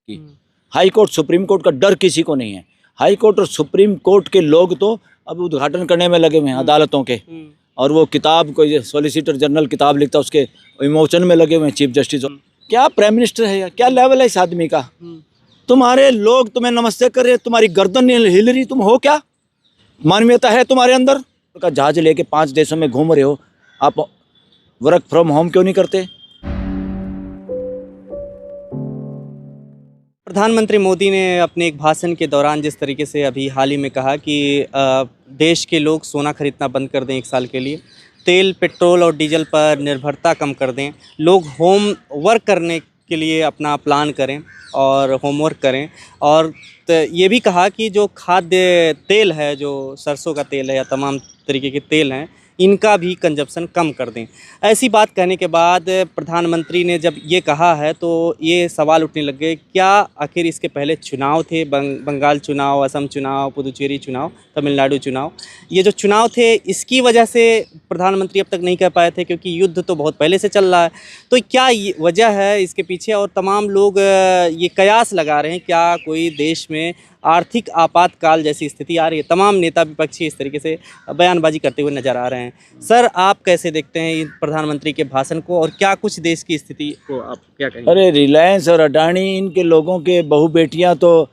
High court supreme court का डर किसी को नहीं है। हाई कोर्ट और सुप्रीम कोर्ट के लोग तो अब उद्घाटन करने में लगे हुए हैं अदालतों के, और वो किताब कोई सॉलिसिटर जनरल किताब लिखता है उसके इमोशन में लगे हुए हैं चीफ जस्टिस। क्या प्राइम मिनिस्टर है यार, क्या लेवल है इस आदमी का। तुम्हारे लोग तुम्हें नमस्ते कर रहे, तुम्हारी गर्दन हिल रही, तुम हो क्या? मानवीयता है तुम्हारे अंदर? का जहाज लेके 5 देशों में घूम रहे हो, आप वर्क फ्रॉम होम क्यों नहीं करते? प्रधानमंत्री मोदी ने अपने एक भाषण के दौरान जिस तरीके से अभी हाल ही में कहा कि देश के लोग सोना खरीदना बंद कर दें 1 साल के लिए, तेल पेट्रोल और डीजल पर निर्भरता कम कर दें, लोग होम वर्क करने के लिए अपना प्लान करें और होमवर्क करें, और ये भी कहा कि जो खाद्य तेल है, जो सरसों का तेल है या तमाम तरीके के तेल हैं, इनका भी कंजप्शन कम कर दें। ऐसी बात कहने के बाद प्रधानमंत्री ने जब ये कहा है तो ये सवाल उठने लग गए, क्या आखिर इसके पहले चुनाव थे, बंगाल चुनाव, असम चुनाव, पुदुचेरी चुनाव, तमिलनाडु चुनाव, ये जो चुनाव थे इसकी वजह से प्रधानमंत्री अब तक नहीं कह पाए थे क्योंकि युद्ध तो बहुत पहले से चल रहा है। तो क्या वजह है इसके पीछे? और तमाम लोग ये कयास लगा रहे हैं क्या कोई देश में आर्थिक आपातकाल जैसी स्थिति आ रही है। तमाम नेता विपक्षी इस तरीके से बयानबाजी करते हुए नजर आ रहे हैं। सर, आप कैसे देखते हैं प्रधानमंत्री के भाषण को, और क्या कुछ देश की स्थिति को आप क्या कहेंगे? अरे रिलायंस और अडानी, इनके लोगों के बहू बेटियां तो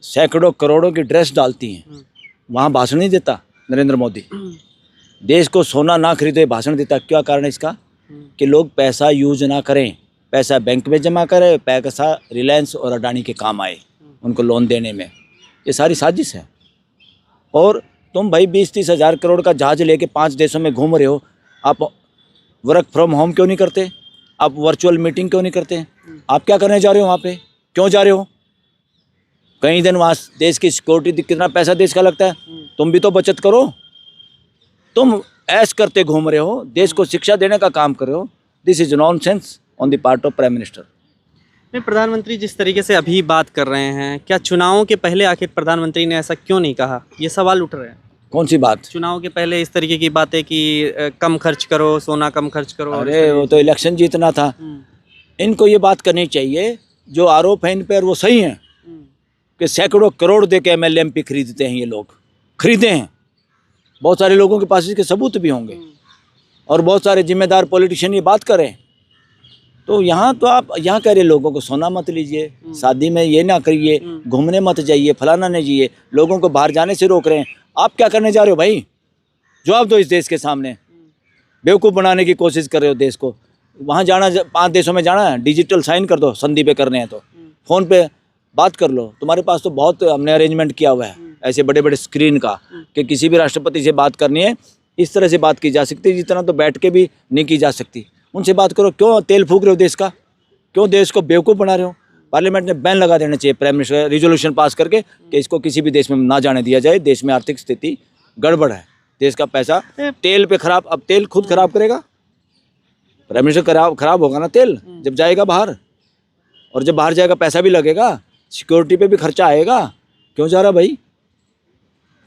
सैकड़ों करोड़ों की ड्रेस डालती हैं, वहाँ भाषण नहीं देता नरेंद्र मोदी। देश को सोना ना खरीदे भाषण देता। क्या कारण है इसका? कि लोग पैसा यूज ना करें, पैसा बैंक में जमा करें, पैसा रिलायंस और अडानी के काम आए उनको लोन देने में। ये सारी साजिश है। और तुम भाई 20-30 हज़ार करोड़ का जहाज लेके 5 देशों में घूम रहे हो, आप वर्क फ्रॉम होम क्यों नहीं करते? आप वर्चुअल मीटिंग क्यों नहीं करते? आप क्या करने जा रहे हो वहाँ पे? क्यों जा रहे हो? कई दिन वहाँ देश की सिक्योरिटी, कितना पैसा देश का लगता है, तुम भी तो बचत करो। तुम ऐश करते घूम रहे हो, देश को शिक्षा देने का काम कर रहे हो। This is nonsense on the part of prime minister. प्रधानमंत्री जिस तरीके से अभी बात कर रहे हैं, क्या चुनावों के पहले आखिर प्रधानमंत्री ने ऐसा क्यों नहीं कहा? ये सवाल उठ रहे हैं। कौन सी बात? चुनाव के पहले इस तरीके की बातें कि कम खर्च करो, सोना कम खर्च करो। अरे वो तो इलेक्शन जीतना था। इनको ये बात करनी चाहिए, जो आरोप है इन पर वो सही है कि सैकड़ों करोड़ दे के एमएलए एमपी खरीदते हैं। ये लोग खरीदे हैं, बहुत सारे लोगों के पास इसके सबूत भी होंगे, और बहुत सारे जिम्मेदार पॉलिटिशियन ये बात करें। तो यहाँ तो आप यहाँ कह रहे लोगों को सोना मत लीजिए, शादी में ये ना करिए, घूमने मत जाइए, फलाना नहीं जाइए, लोगों को बाहर जाने से रोक रहे हैं। आप क्या करने जा रहे हो भाई? जवाब दो इस देश के सामने। बेवकूफ़ बनाने की कोशिश कर रहे हो देश को। वहाँ जाना, 5 देशों में जाना है, डिजिटल साइन कर दो, संधि पे करने हैं तो फ़ोन पे बात कर लो। तुम्हारे पास तो बहुत हमने अरेंजमेंट किया हुआ है ऐसे बड़े बड़े स्क्रीन का, कि किसी भी राष्ट्रपति से बात करनी है इस तरह से बात की जा सकती है जितना तो बैठ के भी नहीं की जा सकती। उनसे बात करो। क्यों तेल फूक रहे हो देश का? क्यों देश को बेवकूफ़ बना रहे हो? पार्लियामेंट ने बैन लगा देना चाहिए, प्राइम मिनिस्टर रिजोल्यूशन पास करके कि इसको किसी भी देश में ना जाने दिया जाए। देश में आर्थिक स्थिति गड़बड़ है, देश का पैसा तेल पे खराब। अब तेल खुद खराब करेगा प्राइम मिनिस्टर? खराब होगा ना तेल जब जाएगा बाहर, और जब बाहर जाएगा पैसा भी लगेगा, सिक्योरिटी पे भी खर्चा आएगा। क्यों जा रहा भाई?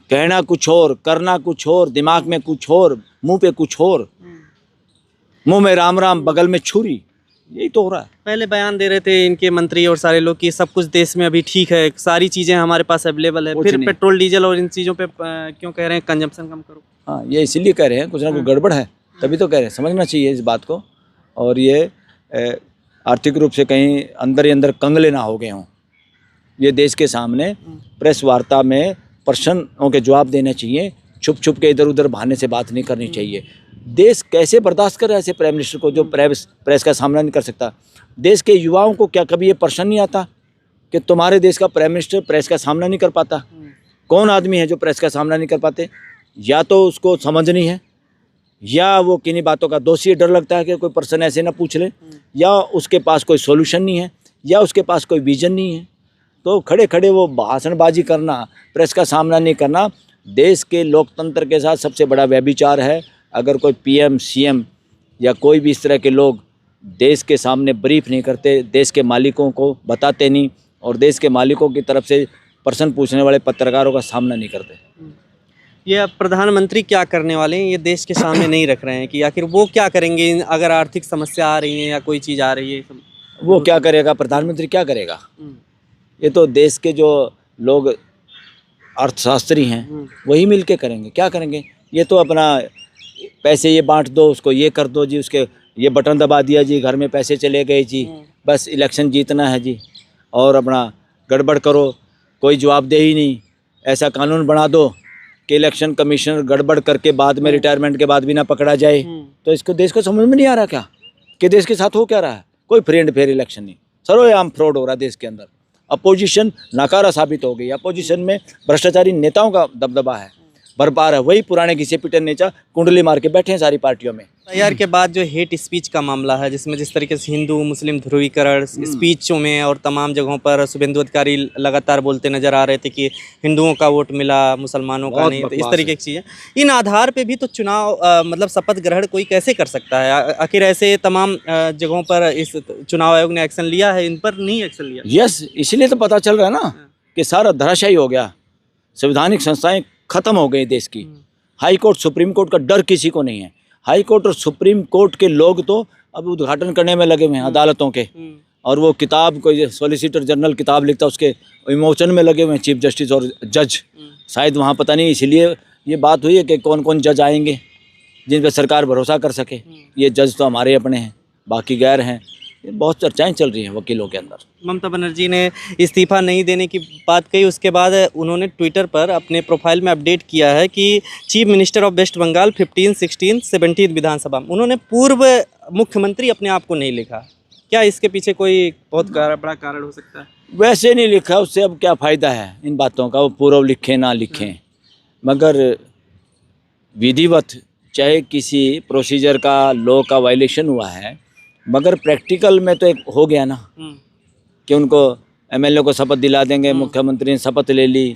कहना कुछ और, करना कुछ और, दिमाग में कुछ और, मुंह पे कुछ और। मुंह में राम राम, बगल में छुरी, यही तो हो रहा है। पहले बयान दे रहे थे इनके मंत्री और सारे लोग कि सब कुछ देश में अभी ठीक है, सारी चीज़ें हमारे पास अवेलेबल है, फिर पेट्रोल डीजल और इन चीज़ों पे क्यों कह रहे हैं कंजम्पशन कम करो? हाँ, ये इसीलिए कह रहे हैं, कुछ ना कुछ गड़बड़ है, तभी तो कह रहे हैं। समझना चाहिए इस बात को। और ये आर्थिक रूप से कहीं अंदर ही अंदर कंगले ना हो गए हों। ये देश के सामने प्रेस वार्ता में प्रश्नों के जवाब देने चाहिए, छुप छुप के इधर उधर बहाने से बात नहीं करनी चाहिए। देश कैसे बर्दाश्त करे ऐसे प्राइम मिनिस्टर को जो प्रेस का सामना नहीं कर सकता? देश के युवाओं को क्या कभी ये प्रश्न नहीं आता कि तुम्हारे देश का प्राइम मिनिस्टर प्रेस का सामना नहीं कर पाता? कौन आदमी है जो प्रेस का सामना नहीं कर पाते? या तो उसको समझ नहीं है, या वो किन्हीं बातों का दोषी, डर लगता है कि कोई पर्सन ऐसे ना पूछ ले, या उसके पास कोई सॉल्यूशन नहीं है, या उसके पास कोई विजन नहीं है। तो खड़े खड़े वो भाषणबाजी करना, प्रेस का सामना नहीं करना, देश के लोकतंत्र के साथ सबसे बड़ा व्यभिचार है। अगर कोई पीएम, सीएम या कोई भी इस तरह के लोग देश के सामने ब्रीफ नहीं करते, देश के मालिकों को बताते नहीं, और देश के मालिकों की तरफ से प्रश्न पूछने वाले पत्रकारों का सामना नहीं करते। ये प्रधानमंत्री क्या करने वाले हैं, ये देश के सामने नहीं रख रहे हैं कि आखिर वो क्या करेंगे अगर आर्थिक समस्या आ रही है या कोई चीज़ आ रही है? वो क्या करेगा? प्रधानमंत्री क्या करेगा? ये तो देश के जो लोग अर्थशास्त्री हैं वही मिल के करेंगे, क्या करेंगे। ये तो अपना पैसे ये बांट दो, उसको ये कर दो जी, उसके ये बटन दबा दिया जी, घर में पैसे चले गए जी, बस इलेक्शन जीतना है जी, और अपना गड़बड़ करो, कोई जवाबदेही नहीं। ऐसा कानून बना दो कि इलेक्शन कमिश्नर गड़बड़ करके बाद में रिटायरमेंट के बाद भी ना पकड़ा जाए। तो इसको देश को समझ में नहीं आ रहा क्या कि देश के साथ हो क्या रहा है। कोई फ्री एंड फेयर इलेक्शन नहीं, सर्वयाम फ्रॉड हो रहा है देश के अंदर। अपोजिशन नाकारा साबित हो गई। अपोजिशन में भ्रष्टाचारी नेताओं का दबदबा है, भरपार है। वही पुराने घिसे पिटे नेता कुंडली मार के बैठे हैं सारी पार्टियों में। तैयार के बाद जो हेट स्पीच का मामला है, जिसमें जिस तरीके से हिंदू मुस्लिम ध्रुवीकरण स्पीचों में और तमाम जगहों पर शुभेंदु अधिकारी लगातार बोलते नजर आ रहे थे कि हिंदुओं का वोट मिला, मुसलमानों का नहीं, तो इस तरीके की चीज़ें, इन आधार पे भी तो चुनाव मतलब शपथ ग्रहण कोई कैसे कर सकता है? आखिर ऐसे तमाम जगहों पर इस चुनाव आयोग ने एक्शन लिया है, इन पर नहीं एक्शन लिया। यस, इसलिए तो पता चल रहा है ना कि सारा धराशायी हो गया। संवैधानिक संस्थाएं खत्म हो गई देश की। हाई कोर्ट सुप्रीम कोर्ट का डर किसी को नहीं है। हाई कोर्ट और सुप्रीम कोर्ट के लोग तो अब उद्घाटन करने में लगे हुए हैं अदालतों के, और वो किताब कोई सॉलिसिटर जनरल किताब लिखता है उसके विमोचन में लगे हुए हैं चीफ जस्टिस और जज। शायद वहाँ पता नहीं, इसीलिए ये बात हुई है कि कौन कौन जज आएंगे जिन पर सरकार भरोसा कर सके। ये जज तो हमारे अपने हैं, बाकी गैर हैं। ये बहुत चर्चाएं चल रही हैं वकीलों के अंदर। ममता बनर्जी ने इस्तीफा नहीं देने की बात कही, उसके बाद उन्होंने ट्विटर पर अपने प्रोफाइल में अपडेट किया है कि chief minister of West Bengal 15, 16, 17 विधानसभा। उन्होंने पूर्व मुख्यमंत्री अपने आप को नहीं लिखा। क्या इसके पीछे कोई बहुत बड़ा कारण हो सकता है? वैसे नहीं लिखा, उससे अब क्या फ़ायदा है इन बातों का। वो पूर्व लिखें ना लिखें, मगर विधिवत चाहे किसी प्रोसीजर का, लॉ का वायलेशन हुआ है, मगर प्रैक्टिकल में तो एक हो गया ना कि उनको एमएलए को शपथ दिला देंगे, मुख्यमंत्री ने शपथ ले ली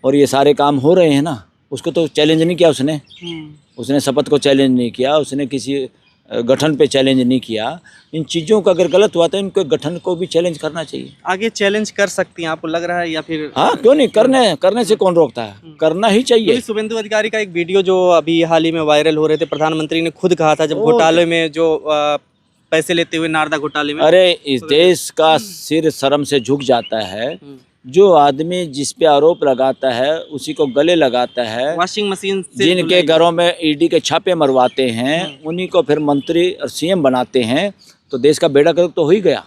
और ये सारे काम हो रहे हैं ना। उसको तो चैलेंज नहीं किया उसने शपथ को चैलेंज नहीं किया, उसने किसी गठन पे चैलेंज नहीं किया। इन चीज़ों का अगर गलत हुआ तो इनको गठन को भी चैलेंज करना चाहिए। आगे चैलेंज कर सकती हैं आपको लग रहा है, या फिर? हाँ, क्यों नहीं, करने से कौन रोकता है, करना ही चाहिए। शुभेंदु अधिकारी का एक वीडियो जो अभी हाल ही में वायरल हो रहे थे, प्रधानमंत्री ने खुद कहा था जब घोटाले में जो पैसे लेते हुए नारदा घोटाले में, अरे इस देश का सिर शर्म से झुक जाता है। जो आदमी जिस पे आरोप लगाता है उसी को गले लगाता है। वॉशिंग मशीन से जिनके घरों में ईडी के छापे मरवाते हैं उन्हीं को फिर मंत्री और सीएम बनाते हैं, तो देश का बेड़ा गर्क तो हो ही गया।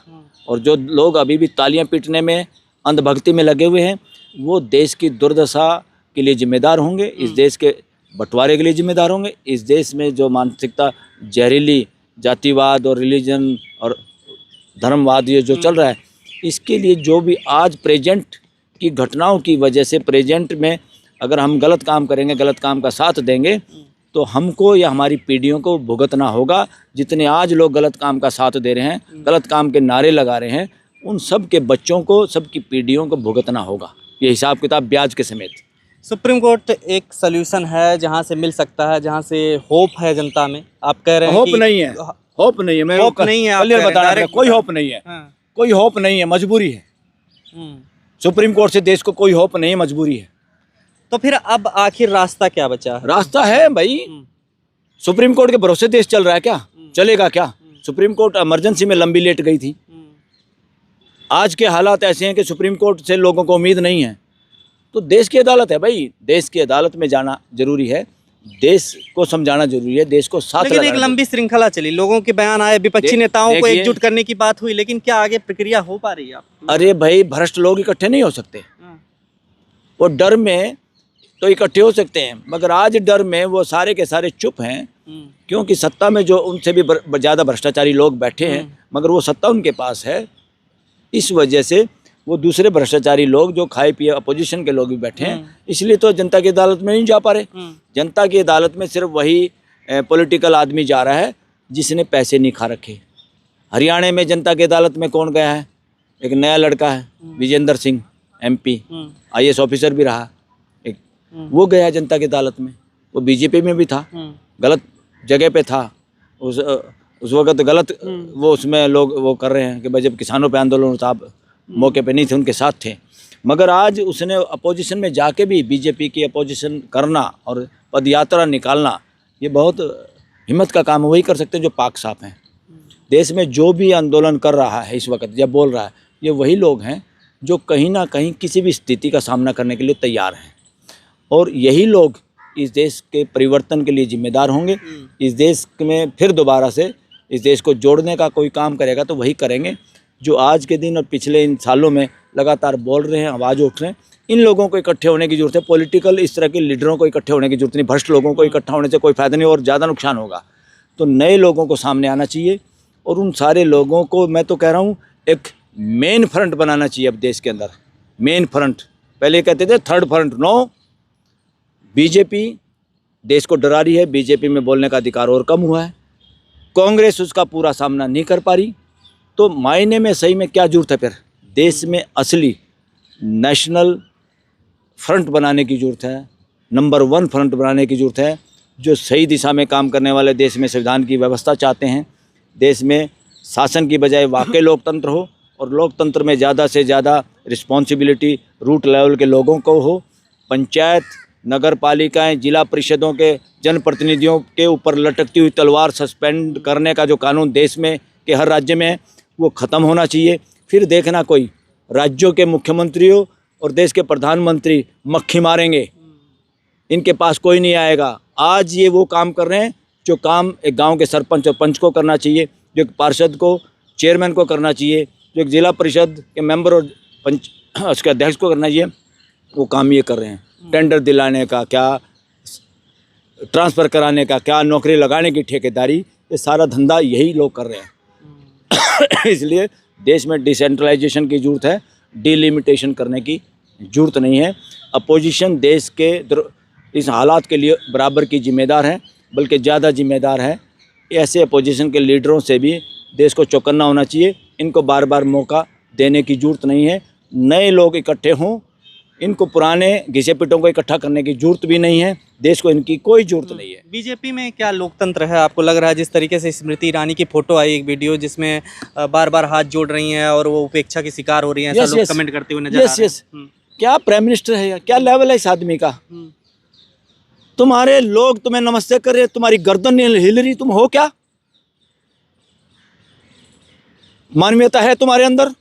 और जो लोग अभी भी तालियां पीटने में, अंधभक्ति में लगे हुए हैं, वो देश की दुर्दशा के लिए जिम्मेदार होंगे, इस देश के बंटवारे के लिए जिम्मेदार होंगे। इस देश में जो मानसिकता जहरीली जातिवाद और रिलीजन और धर्मवाद ये जो चल रहा है, इसके लिए जो भी आज प्रेजेंट की घटनाओं की वजह से प्रेजेंट में अगर हम गलत काम करेंगे, गलत काम का साथ देंगे, तो हमको या हमारी पीढ़ियों को भुगतना होगा। जितने आज लोग गलत काम का साथ दे रहे हैं, गलत काम के नारे लगा रहे हैं, उन सब के बच्चों को, सबकी पीढ़ियों को भुगतना होगा, ये हिसाब किताब ब्याज के समेत। सुप्रीम कोर्ट एक सल्यूशन है जहां से मिल सकता है, जहां से होप है जनता में। आप कह रहे हैं होप नहीं है, होप नहीं है, मैं होप नहीं है, क्लियर बता रहा हूं, कोई होप नहीं है। कोई होप नहीं है, मजबूरी है। सुप्रीम कोर्ट से देश को कोई होप नहीं है, मजबूरी है। तो फिर अब आखिर रास्ता क्या बचा है? रास्ता है भाई, सुप्रीम कोर्ट के भरोसे देश चल रहा है क्या? चलेगा क्या? सुप्रीम कोर्ट इमरजेंसी में लंबी लेट गई थी। आज के हालात ऐसे हैं कि सुप्रीम कोर्ट से लोगों को उम्मीद नहीं है। तो देश की अदालत है भाई, देश की अदालत में जाना जरूरी है, देश को समझाना जरूरी है, देश को साथ लेकिन एक लंबी श्रृंखला चली, लोगों के बयान आए, विपक्षी नेताओं को एकजुट करने की बात हुई, लेकिन क्या आगे प्रक्रिया हो पा रही है? अरे भाई, भ्रष्ट लोग इकट्ठे नहीं हो सकते। वो डर में तो इकट्ठे हो सकते हैं, मगर आज डर में वो सारे के सारे चुप हैं, क्योंकि सत्ता में जो उनसे भी ज़्यादा भ्रष्टाचारी लोग बैठे हैं, मगर वो सत्ता उनके पास है। इस वजह से वो दूसरे भ्रष्टाचारी लोग जो खाए पिए अपोजिशन के लोग भी बैठे हैं, इसलिए तो जनता की अदालत में नहीं जा पा रहे। जनता की अदालत में सिर्फ वही पॉलिटिकल आदमी जा रहा है जिसने पैसे नहीं खा रखे। हरियाणा में जनता की अदालत में कौन गया है? एक नया लड़का है, Vijendra Singh, MP, IAS officer भी रहा एक, वो गया जनता की अदालत में। वो बीजेपी में भी था, गलत जगह पे था उस वक्त, गलत वो उसमें लोग वो कर रहे हैं कि भाई जब किसानों पे आंदोलन साहब मौके पे नहीं थे, उनके साथ थे। मगर आज उसने अपोजिशन में जाके भी बीजेपी की अपोजिशन करना और पदयात्रा निकालना, ये बहुत हिम्मत का काम है। वही कर सकते हैं जो पाक साफ हैं। देश में जो भी आंदोलन कर रहा है इस वक्त या बोल रहा है, ये वही लोग हैं जो कहीं ना कहीं किसी भी स्थिति का सामना करने के लिए तैयार हैं, और यही लोग इस देश के परिवर्तन के लिए जिम्मेदार होंगे। इस देश में फिर दोबारा से इस देश को जोड़ने का कोई काम करेगा तो वही करेंगे जो आज के दिन और पिछले इन सालों में लगातार बोल रहे हैं, आवाज़ उठ रहे हैं। इन लोगों को इकट्ठे होने की जरूरत है। पॉलिटिकल इस तरह के लीडरों को इकट्ठे होने की जरूरत नहीं। भ्रष्ट लोगों को इकट्ठा होने से कोई फ़ायदा नहीं और ज़्यादा नुकसान होगा। तो नए लोगों को सामने आना चाहिए और उन सारे लोगों को मैं तो कह रहा हूँ एक मेन फ्रंट बनाना चाहिए अब देश के अंदर। मेन फ्रंट, पहले कहते थे थर्ड फ्रंट। नो, बीजेपी देश को डरा रही है। बीजेपी में बोलने का अधिकार और कम हुआ है। कांग्रेस उसका पूरा सामना नहीं कर पा रही। तो मायने में सही में क्या जरूरत है फिर? देश में असली नेशनल फ्रंट बनाने की ज़रूरत है। नंबर 1 फ्रंट बनाने की ज़रूरत है जो सही दिशा में काम करने वाले, देश में संविधान की व्यवस्था चाहते हैं, देश में शासन की बजाय वाकई लोकतंत्र हो और लोकतंत्र में ज़्यादा से ज़्यादा रिस्पॉन्सिबिलिटी रूट लेवल के लोगों को हो। पंचायत, नगर पालिकाएँ, जिला परिषदों के जनप्रतिनिधियों के ऊपर लटकती हुई तलवार सस्पेंड करने का जो कानून देश में के हर राज्य में है वो ख़त्म होना चाहिए। फिर देखना कोई राज्यों के मुख्यमंत्रियों और देश के प्रधानमंत्री मक्खी मारेंगे, इनके पास कोई नहीं आएगा। आज ये वो काम कर रहे हैं जो काम एक गांव के सरपंच और पंच को करना चाहिए, जो एक पार्षद को, चेयरमैन को करना चाहिए, जो एक जिला परिषद के मेंबर और पंच उसके अध्यक्ष को करना चाहिए, वो काम ये कर रहे हैं। टेंडर दिलाने का क्या, ट्रांसफ़र कराने का क्या, नौकरी लगाने की ठेकेदारी, ये सारा धंधा यही लोग कर रहे हैं। इसलिए देश में डिसेंट्रलाइजेशन की ज़रूरत है, डिलिमिटेशन करने की ज़रूरत नहीं है। अपोजिशन देश के इस हालात के लिए बराबर की जिम्मेदार है, बल्कि ज़्यादा जिम्मेदार है। ऐसे अपोजिशन के लीडरों से भी देश को चौकन्ना होना चाहिए। इनको बार बार मौका देने की ज़रूरत नहीं है। नए लोग इकट्ठे हों, इनको पुराने घिसे पिटों को इकट्ठा करने की ज़रूरत भी नहीं है। देश को इनकी कोई ज़रूरत नहीं है। बीजेपी में क्या लोकतंत्र है आपको लग रहा है? जिस तरीके से स्मृति ईरानी की फ़ोटो आई, एक वीडियो जिसमें बार बार हाथ जोड़ रही हैं और वो उपेक्षा की शिकार हो रही हैं, ऐसा लोग कमेंट करते हुए नजर आ रहे हैं। क्या प्राइम मिनिस्टर है या क्या लेवल है इस आदमी का? तुम्हारे लोग तुम्हें नमस्ते कर रहे, तुम्हारी गर्दन नहीं हिल रही, तुम हो क्या? मानवीयता है तुम्हारे अंदर?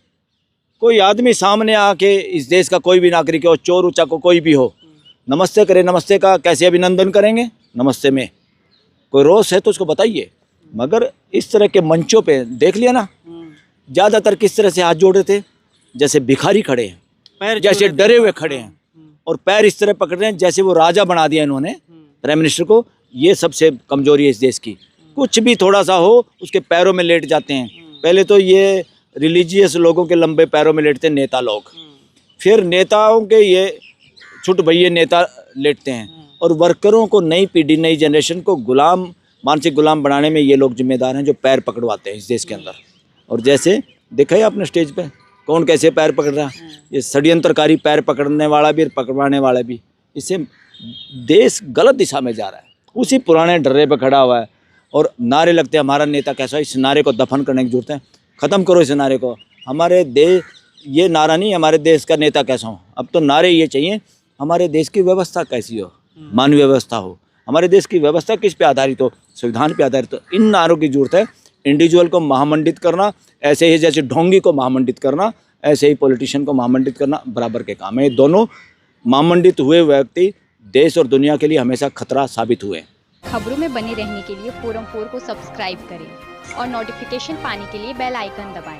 कोई आदमी सामने आके इस देश का कोई भी नागरिक हो, चोर उचाको कोई भी हो, नमस्ते करे, नमस्ते का कैसे अभिनंदन करेंगे? नमस्ते में कोई रोष है तो उसको बताइए। मगर इस तरह के मंचों पे देख लिया ना, ज़्यादातर किस तरह से हाथ जोड़े थे, जैसे भिखारी खड़े हैं, जैसे डरे हुए खड़े हैं, और पैर इस तरह पकड़ रहे हैं जैसे वो राजा बना दिया इन्होंने प्राइम मिनिस्टर को। ये सबसे कमजोरी है इस देश की। कुछ भी थोड़ा सा हो उसके पैरों में लेट जाते हैं। पहले तो ये रिलीजियस लोगों के लंबे पैरों में लेटते हैं नेता लोग, फिर नेताओं के ये छुट भैये नेता लेटते हैं, और वर्करों को, नई पीढ़ी, नई जनरेशन को गुलाम, मानसिक गुलाम बनाने में ये लोग जिम्मेदार हैं जो पैर पकड़वाते हैं इस देश के अंदर। और जैसे देखा है आपने स्टेज पे कौन कैसे पैर पकड़ रहा है, ये षड्यंत्रकारी पैर पकड़ने वाला भी और पकड़वाने वाला भी। इससे देश गलत दिशा में जा रहा है। उसी पुराने डर्रे पे खड़ा हुआ है और नारे लगते हैं हमारा नेता कैसा है। इस नारे को दफन करने की जरूरत है। ख़त्म करो इस नारे को। हमारे देश, ये नारा नहीं हमारे देश का नेता कैसा हो, अब तो नारे ये चाहिए हमारे देश की व्यवस्था कैसी हो, मानवीय व्यवस्था हो। हमारे देश की व्यवस्था किस पे आधारित हो? संविधान पे आधारित हो। इन नारों की जरूरत है। इंडिविजुअल को महामंडित करना, ऐसे ही जैसे ढोंगी को महामंडित करना, ऐसे ही पॉलिटिशियन को महामंडित करना बराबर के काम है। ये दोनों महामंडित हुए व्यक्ति देश और दुनिया के लिए हमेशा खतरा साबित हुए। खबरों में बने रहने के लिए फोरम 4 को सब्सक्राइब करें और नोटिफिकेशन पाने के लिए बेल आइकन दबाएं।